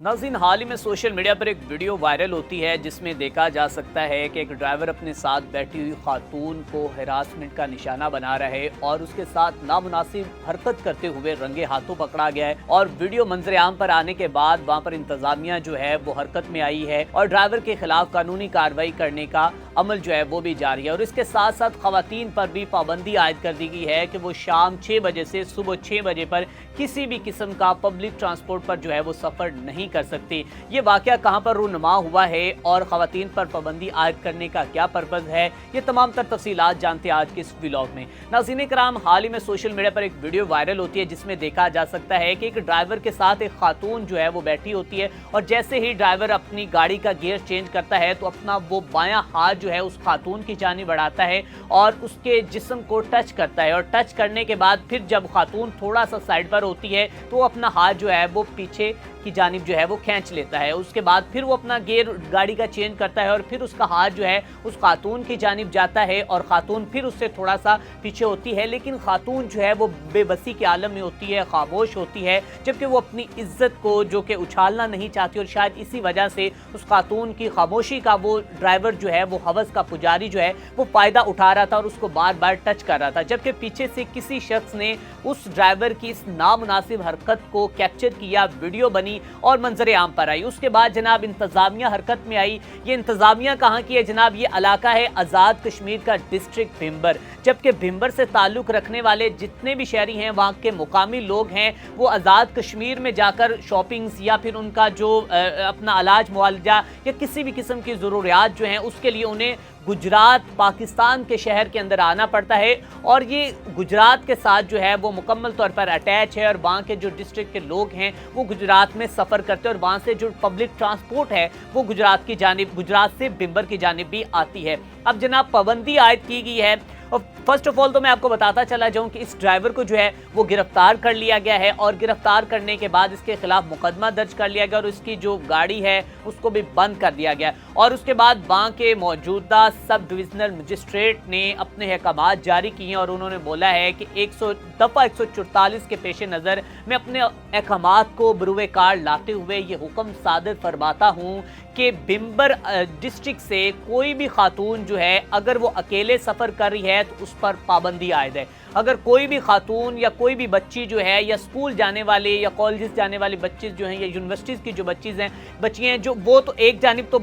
नाज़रीन, हाल ही में social media पर एक वीडियो वायरल होती है जिसमें देखा जा सकता है कि एक ड्राइवर अपने साथ बैठी हुई खातून को हिरासमेंट का निशाना बना रहा है और उसके साथ नामुनासिब हरकत करते हुए रंगे हाथों पकड़ा गया है। और वीडियो मंजर आम पर आने के बाद वहां पर इंतजामिया जो है वो हरकत में आई है और ड्राइवर के खिलाफ कानूनी कार्रवाई करने का अमल जो है वो भी जारी है। और इसके साथ साथ खवातीन पर भी पाबंदी आयद कर दी गई है कि वो शाम 6 बजे से सुबह 6 बजे पर किसी भी किस्म का पब्लिक ट्रांसपोर्ट पर जो है वो सफ़र नहीं कर सकती। ये वाक़या कहां पर रूनुमा हुआ है और ख़वातीन पर पाबंदी आयद करने का क्या पर्पज़ है, ये तमाम तर तफसीलात जानते हैं आज के इस व्लॉग में। नाज़रीन कराम, हाल ही में सोशल मीडिया पर एक वीडियो वायरल होती है जिसमें देखा जा सकता है कि एक ड्राइवर के साथ एक खातून जो है वो बैठी होती है और जैसे ही ड्राइवर अपनी गाड़ी का गियर चेंज करता है तो अपना वो बायां हाथ जो है उस खातून की जानिब बढ़ाता है और उसके जिस्म को टच करता है। और टच करने के बाद फिर जब खातून थोड़ा सा साइड पर होती है तो अपना हाथ जो है वो पीछे की जानिब जो है वो खींच लेता है। उसके बाद फिर वो अपना गियर गाड़ी का चेंज करता है और फिर उसका हाथ जो है उस खातून की जानिब जाता है और खातून फिर उससे थोड़ा सा पीछे होती है, लेकिन खातून जो है वो बेबसी के आलम में होती है, खामोश होती है, जबकि वो अपनी इज्जत को जो कि उछालना नहीं चाहती। और शायद इसी वजह से उस खातून की खामोशी का वो ड्राइवर जो है वो हवस का पुजारी जो है वो फ़ायदा उठा रहा था और उसको बार बार टच कर रहा था, जबकि पीछे से किसी शख्स ने उस ड्राइवर की इस नामुनासिब हरकत को कैप्चर किया, वीडियो बनी और मंजर आम पर आई। उसके बाद जनाब इंतजामिया हरकत में आई। ये इंतजामिया कहाँ की है जनाब? ये इलाका है आज़ाद कश्मीर का डिस्ट्रिक्ट भिम्बर, जबकि भिम्बर से ताल्लुक़ रखने वाले जितने भी शहरी हैं, वहाँ के मुकामी लोग हैं, वो आज़ाद कश्मीर में जाकर शॉपिंग्स या फिर उनका जो अपना इलाज मुआलजा या किसी भी किस्म की ज़रूरियात जो हैं उसके लिए उन्हें गुजरात पाकिस्तान के शहर के अंदर आना पड़ता है। और ये गुजरात के साथ जो है वो मुकम्मल तौर पर अटैच है और वहाँ के जो डिस्ट्रिक्ट के लोग हैं वो गुजरात में सफ़र करते हैं और वहाँ से जो पब्लिक ट्रांसपोर्ट है वो गुजरात की जानिब, गुजरात से भिम्बर की जानिब भी आती है। अब जनाब पाबंदी आयद की गई है और फर्स्ट ऑफ ऑल तो मैं आपको बताता चला जाऊं कि इस ड्राइवर को जो है वो गिरफ्तार कर लिया गया है और गिरफ्तार करने के बाद इसके खिलाफ मुकदमा दर्ज कर लिया गया और इसकी जो गाड़ी है उसको भी बंद कर दिया गया। और उसके बाद वहाँ के मौजूदा सब डिविजनल मजिस्ट्रेट ने अपने अहकामात जारी किए और उन्होंने बोला है कि 144 के पेश नज़र मैं अपने अहकामात को बरूए कार लाते हुए ये हुक्म सादर फरमाता हूँ कि भिम्बर डिस्ट्रिक्ट से कोई भी खातून जो है अगर वो अकेले सफ़र कर रही है तो उस पर पाबंदी आयद है। अगर कोई भी खातून या कोई भी बच्ची जो है या स्कूल जाने वाले या कॉलेज जाने वाली बच्ची जो हैं या यूनिवर्सिटीज़ की जो बच्ची हैं जो वो तो एक जानिब तो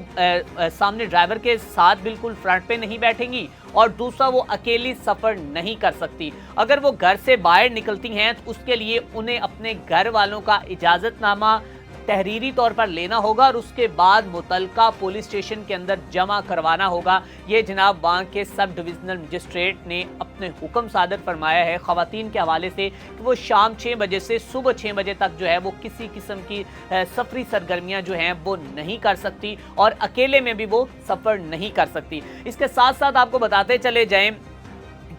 सामने ड्राइवर के साथ बिल्कुल फ्रंट पे नहीं बैठेंगी और दूसरा वो अकेली सफ़र नहीं कर सकती। अगर वो घर से बाहर निकलती हैं तो उसके लिए उन्हें अपने घर वालों का इजाज़तनामा तहरीरी तौर पर लेना होगा और उसके बाद मुतलका पुलिस स्टेशन के अंदर जमा करवाना होगा। ये जनाब वहाँ के सब डिविजनल मजिस्ट्रेट ने अपने हुक्म सादर फरमाया है ख़वातीन के हवाले से कि वो शाम 6 बजे से सुबह 6 बजे तक जो है वो किसी किस्म की सफरी सरगर्मियाँ जो हैं वो नहीं कर सकती और अकेले में भी वो सफ़र नहीं कर सकती। इसके साथ साथ आपको बताते चले जाएँ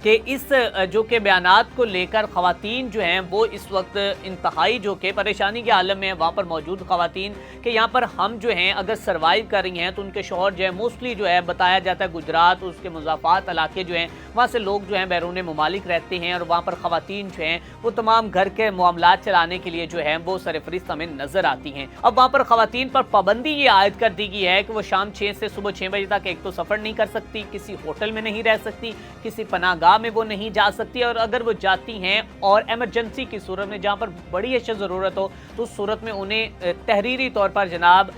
कि इस जो के बयानात को लेकर ख़वातीन जो हैं वो इस वक्त इंतहाई जो कि परेशानी के आलम में वहाँ पर मौजूद ख़वातीन कि यहाँ पर हम जो हैं अगर सर्वाइव कर रही हैं तो उनके शौहर जो है मोस्टली जो है बताया जाता है गुजरात, उसके मुज़ाफ़ात इलाके जो हैं वहाँ से लोग जो हैं बैरून ममालिक रहते हैं और वहाँ पर ख़वातीन जो हैं वो तमाम घर के मामलात चलाने के लिए जो है वो सरफ़रिस्त हमें नज़र आती हैं। अब वहाँ पर ख़वातीन पर पाबंदी ये आयद कर दी गई है कि वो शाम 6 से सुबह 6 बजे तक एक तो सफ़र नहीं कर सकती, किसी होटल में नहीं रह सकती, किसी पनाहगाह में वो नहीं जा सकती और अगर वो जाती हैं और एमरजेंसी की सूरत में जहां पर बड़ी अशद ज़रूरत हो तो उस सूरत में उन्हें तहरीरी तौर पर जनाब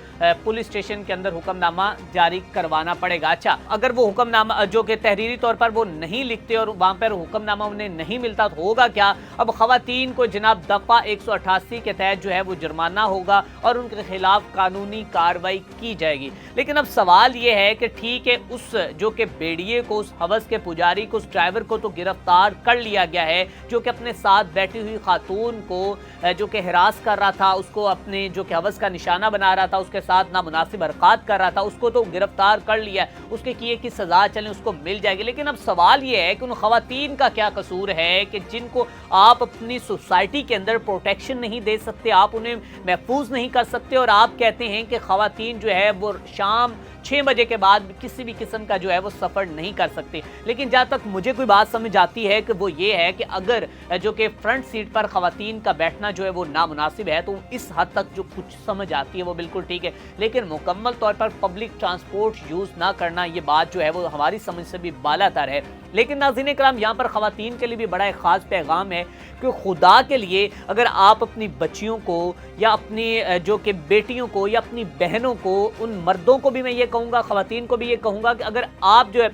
पुलिस स्टेशन के अंदर हुक्मनामा जारी करवाना पड़ेगा। अच्छा, अगर वो हुक्मनामा जो कि तहरीरी तौर पर वो नहीं लिखते और वहाँ पर हुक्मनामा उन्हें नहीं मिलता तो होगा क्या? अब ख़वातीन को जनाब दफ़ा 188 के तहत जो है वो जुर्माना होगा और उनके खिलाफ कानूनी कार्रवाई की जाएगी। लेकिन अब सवाल ये है कि ठीक है, उस जो कि बेड़िए को, उस हवस के पुजारी को, उस ड्राइवर को तो गिरफ्तार कर लिया गया है जो कि अपने साथ बैठी हुई खातून को जो कि हिरास कर रहा था, उसको अपने जो कि हवस का निशाना बना रहा था, उसके साथ नामुनासिब हरकत कर रहा था, उसको तो गिरफ्तार कर लिया, उसके किए की सजा चले उसको मिल जाएगी। लेकिन अब सवाल ये है कि उन खवातीन का क्या कसूर है कि जिनको आप अपनी सोसाइटी के अंदर प्रोटेक्शन नहीं दे सकते, आप उन्हें महफूज नहीं कर सकते और आप कहते हैं कि खवातीन जो है वो शाम 6 बजे के बाद किसी भी किस्म का जो है वो सफ़र नहीं कर सकते। लेकिन जहाँ तक मुझे कोई बात समझ आती है कि वो ये है कि अगर जो कि फ्रंट सीट पर ख़वातीन का बैठना जो है वो नामुनासिब है, तो इस हद तक जो कुछ समझ आती है वो बिल्कुल ठीक है। लेकिन मुकम्मल तौर पर पब्लिक ट्रांसपोर्ट यूज़ ना करना, ये बात जो है वो हमारी समझ से भी बालातर है। लेकिन नाज़रीन इकराम, यहाँ पर ख़वातीन के लिए भी बड़ा एक ख़ास पैगाम है कि खुदा के लिए अगर आप अपनी बच्चियों को या अपनी जो कि बेटियों को या अपनी बहनों को, उन मर्दों को भी मैं ये कहूँगा, ख़वातीन को भी ये कहूँगा कि अगर आप जो है,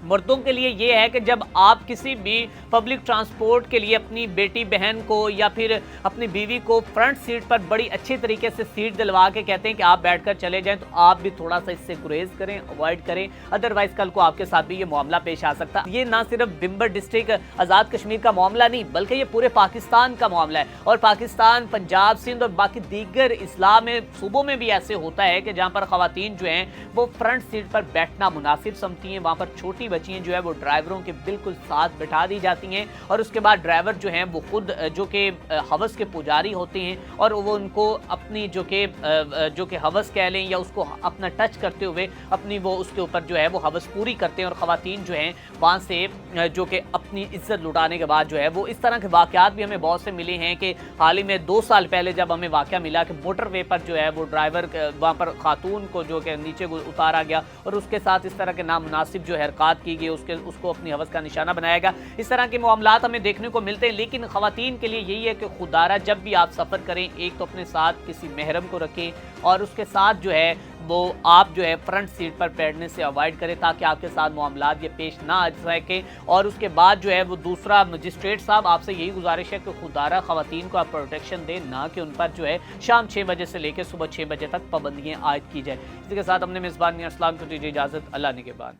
मर्दों के लिए ये है कि जब आप किसी भी पब्लिक ट्रांसपोर्ट के लिए अपनी बेटी बहन को या फिर अपनी बीवी को फ्रंट सीट पर बड़ी अच्छी तरीके से सीट दिलवा के कहते हैं कि आप बैठकर चले जाएं, तो आप भी थोड़ा सा इससे गुरेज करें, अवॉइड करें। अदरवाइज कल को आपके साथ भी ये मामला पेश आ सकता है। ये ना सिर्फ बिम्बर डिस्ट्रिक्ट आज़ाद कश्मीर का मामला नहीं, बल्कि ये पूरे पाकिस्तान का मामला है। और पाकिस्तान, पंजाब, सिंध और बाकी दीगर इस्लामी सूबों में भी ऐसे होता है कि जहाँ पर ख़वातीन जो हैं वो फ्रंट सीट पर बैठना मुनासिब समझती हैं, वहाँ पर छोटी बच्चियां जो है वो ड्राइवरों के बिल्कुल साथ बैठा दी जाती हैं और उसके बाद ड्राइवर जो हैं वो खुद जो कि हवस के पुजारी होते हैं और वो उनको अपनी जो कि हवस कह लें या उसको अपना टच करते हुए अपनी वो उसके ऊपर जो है वो हवस पूरी करते हैं। और ख़वातीन जो हैं वहाँ से जो कि अपनी इज्जत लुटाने के बाद जो है वो इस तरह के वाक़यात भी हमें बहुत से मिले हैं कि हाल ही में 2 साल पहले जब हमें वाक़या मिला कि मोटरवे पर जो है वो ड्राइवर वहाँ पर खातून को जो कि नीचे उतारा गया और उसके साथ इस तरह के नामुनासिब जो हरकत की गई, उसको अपनी हवस का निशाना बनाया गया। इस तरह के मामलात हमें देखने को मिलते हैं। लेकिन ख़वातीन के लिए यही है कि खुदारा जब भी आप सफ़र करें, एक तो अपने साथ किसी महरम को रखें और उसके साथ जो है वो आप जो है फ्रंट सीट पर बैठने से अवॉइड करें ताकि आपके साथ मामलात ये पेश ना आ सके। और उसके बाद जो है वो दूसरा, मजिस्ट्रेट साहब आपसे यही गुजारिश है कि खुदारा ख़वातीन को आप प्रोटेक्शन दें, ना कि उन पर जो है शाम 6 बजे से लेकर सुबह 6 बजे तक पाबंदियाँ आयद की जाए। इसी के साथ हमने मेज़बान मियां इस्लाम को दीजिए इजाज़त। अल्लाह निगहबान।